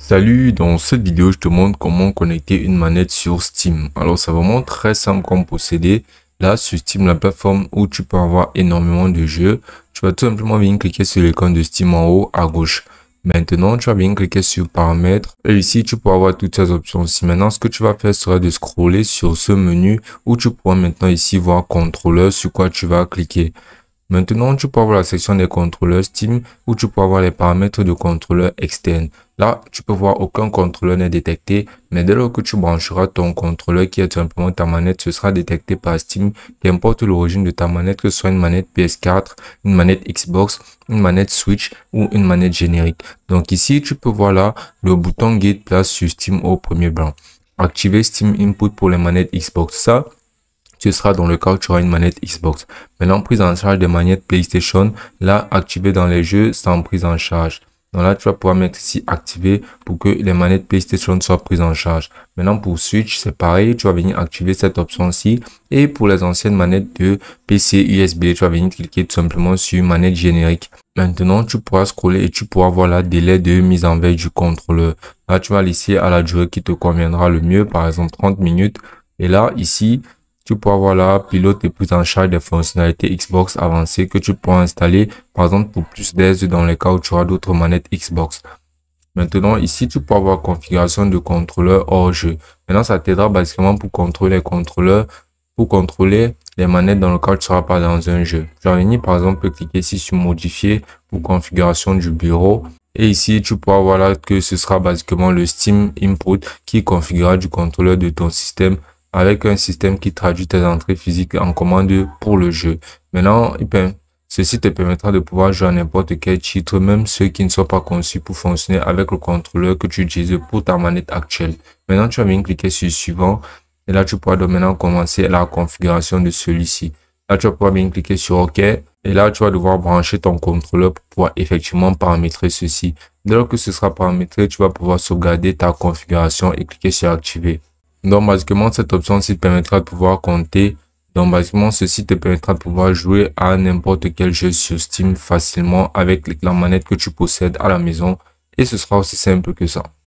Salut, dans cette vidéo, je te montre comment connecter une manette sur Steam. Alors, c'est vraiment très simple comme procédé. Là, sur Steam, la plateforme où tu peux avoir énormément de jeux, tu vas tout simplement venir cliquer sur l'icône de Steam en haut à gauche. Maintenant, tu vas venir cliquer sur paramètres et ici, tu peux avoir toutes ces options ici. Maintenant, ce que tu vas faire sera de scroller sur ce menu où tu pourras maintenant ici voir contrôleur sur quoi tu vas cliquer. Maintenant, tu peux avoir la section des contrôleurs Steam où tu peux avoir les paramètres de contrôleur externe. Là, tu peux voir aucun contrôleur n'est détecté, mais dès lors que tu brancheras ton contrôleur qui est tout simplement ta manette, ce sera détecté par Steam, qu'importe l'origine de ta manette, que ce soit une manette PS4, une manette Xbox, une manette Switch ou une manette générique. Donc ici, tu peux voir là le bouton Get Place sur Steam au premier blanc. Activer Steam Input pour les manettes Xbox. Ça, ce sera dans le cas où tu auras une manette Xbox. Maintenant, prise en charge des manettes PlayStation, là, activé dans les jeux sans prise en charge. Donc là, tu vas pouvoir mettre ici activer pour que les manettes PlayStation soient prises en charge. Maintenant, pour Switch, c'est pareil. Tu vas venir activer cette option-ci. Et pour les anciennes manettes de PC USB, tu vas venir cliquer tout simplement sur manette générique. Maintenant, tu pourras scroller et tu pourras voir la délai de mise en veille du contrôleur. Là, tu vas laisser à la durée qui te conviendra le mieux, par exemple 30 minutes. Et là, ici, tu pourras voir là, pilote et prise en charge des fonctionnalités Xbox avancées que tu pourras installer, par exemple, pour plus d'aise dans les cas où tu auras d'autres manettes Xbox. Maintenant, ici, tu peux avoir configuration de contrôleur hors jeu. Maintenant, ça t'aidera basiquement pour contrôler les contrôleurs, pour contrôler les manettes dans le cas où tu ne seras pas dans un jeu. Je vais venir, par exemple, cliquer ici sur modifier pour configuration du bureau. Et ici, tu pourras voir là que ce sera basiquement le Steam Input qui configurera du contrôleur de ton système avec un système qui traduit tes entrées physiques en commande pour le jeu. Maintenant, ceci te permettra de pouvoir jouer à n'importe quel titre, même ceux qui ne sont pas conçus pour fonctionner avec le contrôleur que tu utilises pour ta manette actuelle. Maintenant, tu vas venir cliquer sur suivant et là, tu pourras donc maintenant commencer la configuration de celui-ci. Là, tu vas pouvoir venir cliquer sur OK et là, tu vas devoir brancher ton contrôleur pour pouvoir effectivement paramétrer ceci. Dès lors que ce sera paramétré, tu vas pouvoir sauvegarder ta configuration et cliquer sur activer. Donc, basiquement, cette option-ci permettra de pouvoir compter. Donc, basiquement, ceci te permettra de pouvoir jouer à n'importe quel jeu sur Steam facilement avec la manette que tu possèdes à la maison. Et ce sera aussi simple que ça.